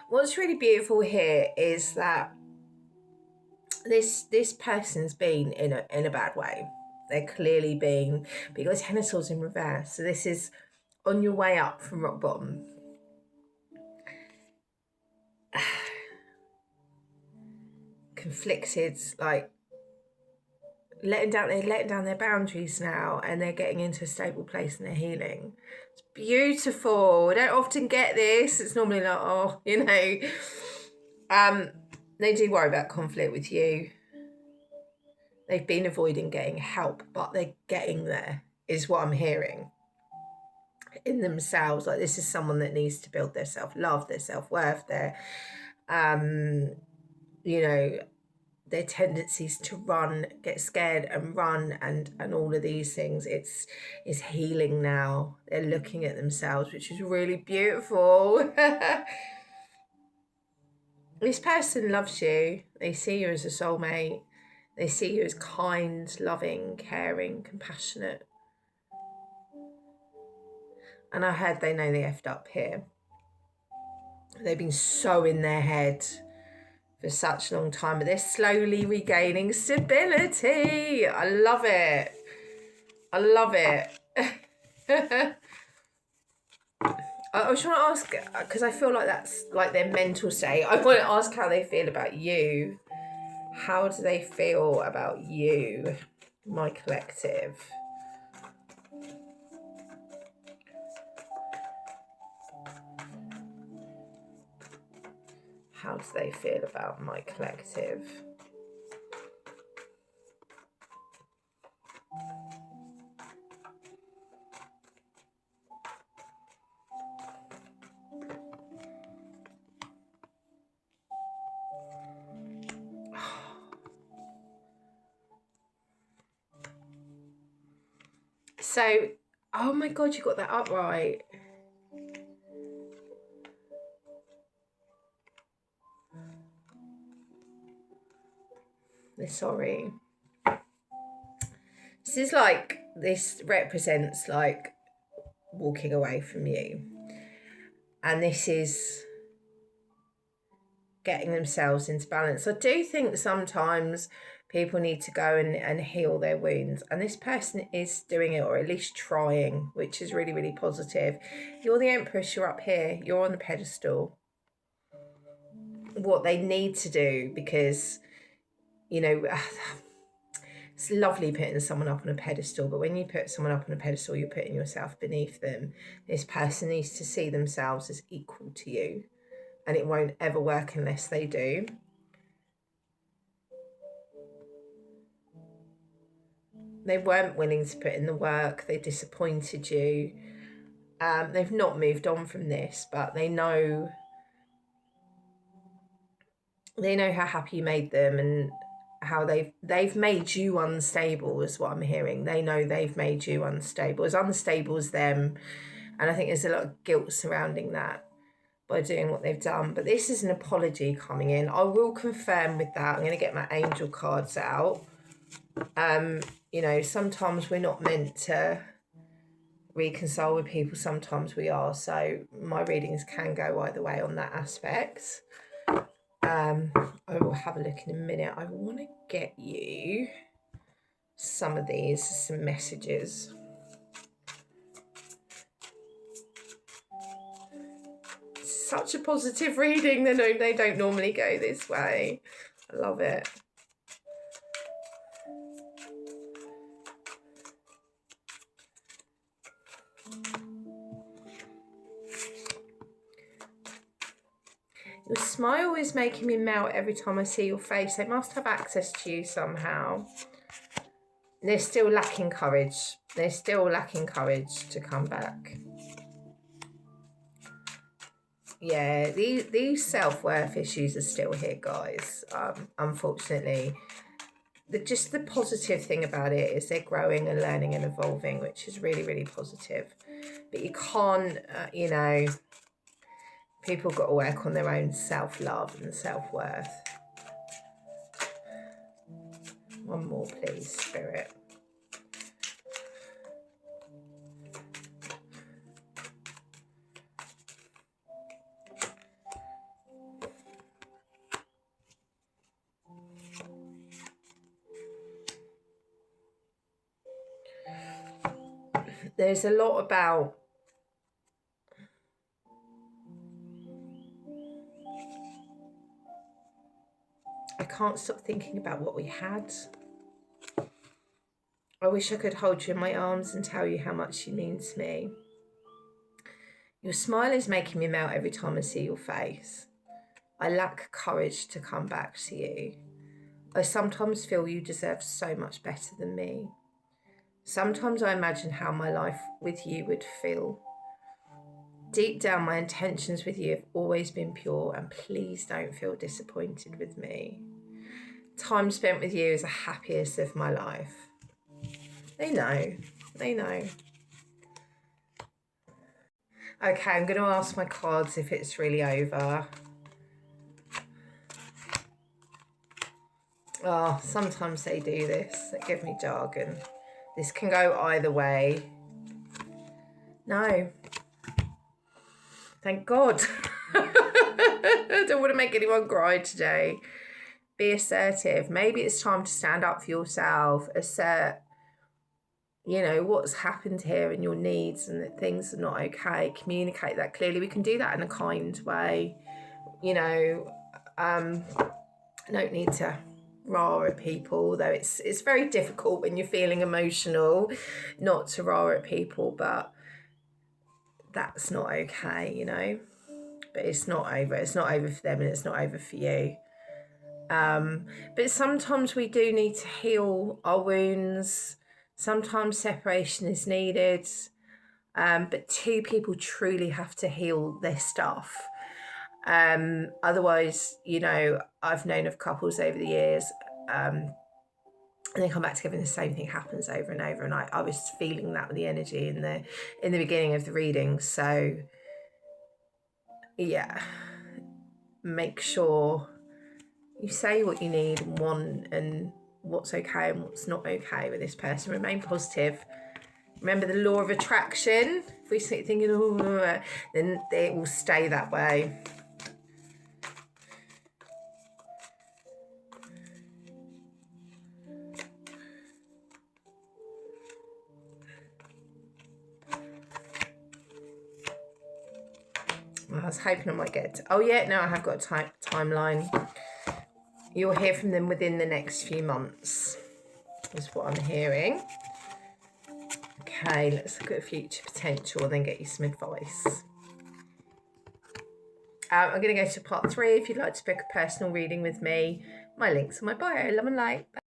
What's really beautiful here is that this person's been in a bad way. They're clearly being, because Ten of Swords in reverse. So this is on your way up from rock bottom. Conflicted, like they're letting down their boundaries now, and they're getting into a stable place and they're healing. It's beautiful. We don't often get this. It's normally like, oh, they do worry about conflict with you. They've been avoiding getting help, but they're getting there, is what I'm hearing in themselves. Like, this is someone that needs to build their self-love, their self-worth, their their tendencies to run, get scared and run, and all of these things. It's healing now. They're looking at themselves, which is really beautiful. This person loves you. They see you as a soulmate. They see you as kind, loving, caring, compassionate. And I heard they know they effed up here. They've been so in their head for such a long time, but they're slowly regaining stability. I love it. I love it. I was trying to ask, because I feel like that's like their mental state. I want to ask how they feel about you. How do they feel about you, my collective? How do they feel about my collective? So, oh my God, you got that up right. They're sorry. This is like, this represents like walking away from you. And this is getting themselves into balance. I do think sometimes people need to go and heal their wounds. And this person is doing it, or at least trying, which is really, really positive. You're the Empress, you're up here, you're on the pedestal. What they need to do, because, it's lovely putting someone up on a pedestal, but when you put someone up on a pedestal, you're putting yourself beneath them. This person needs to see themselves as equal to you, and it won't ever work unless they do. They weren't willing to put in the work. They disappointed you. They've not moved on from this, but they know how happy you made them, and how they've made you unstable, is what I'm hearing. They know they've made you unstable, as unstable as them. And I think there's a lot of guilt surrounding that by doing what they've done. But this is an apology coming in. I will confirm with that. I'm going to get my angel cards out. Sometimes we're not meant to reconcile with people, sometimes we are. So my readings can go either way on that aspect. I will have a look in a minute. I want to get you some of these, some messages. Such a positive reading. They don't normally go this way. I love it. Your smile is making me melt every time I see your face. They must have access to you somehow. They're still lacking courage. They're still lacking courage to come back. Yeah, these self-worth issues are still here, guys. Unfortunately. Just the positive thing about it is they're growing and learning and evolving, which is really, really positive. But you can't, people got to work on their own self-love and self-worth. One more, please, Spirit. there's a lot about I can't stop thinking about what we had. I wish I could hold you in my arms and tell you how much you mean to me. Your smile is making me melt every time I see your face. I lack courage to come back to you. I sometimes feel you deserve so much better than me. Sometimes I imagine how my life with you would feel. Deep down, my intentions with you have always been pure, and please don't feel disappointed with me. Time spent with you is the happiest of my life. They know. They know. Okay, I'm going to ask my cards if it's really over. Oh, sometimes they do this. They give me jargon. This can go either way. No. Thank God. I don't want to make anyone cry today. Be assertive. Maybe it's time to stand up for yourself. Assert, you know, what's happened here and your needs and that things are not okay. Communicate that clearly. We can do that in a kind way. You know, I don't need to roar at people, though it's very difficult when you're feeling emotional not to roar at people, but that's not okay, you know. But it's not over. It's not over for them and it's not over for you. But sometimes we do need to heal our wounds. Sometimes separation is needed. But two people truly have to heal their stuff. Otherwise, you know, I've known of couples over the years, and they come back together and the same thing happens over and over. And I was feeling that with the energy in the beginning of the reading. So yeah, make sure you say what you need and want and what's okay and what's not okay with this person. Remain positive. Remember the law of attraction. If we start thinking, oh, then it will stay that way. I was hoping I might get... Oh, yeah, no, I have got a timeline. You'll hear from them within the next few months, is what I'm hearing. Okay, let's look at future potential and then get you some advice. I'm going to go to part 3. If you'd like to book a personal reading with me, my link's in my bio. Love and light. Bye.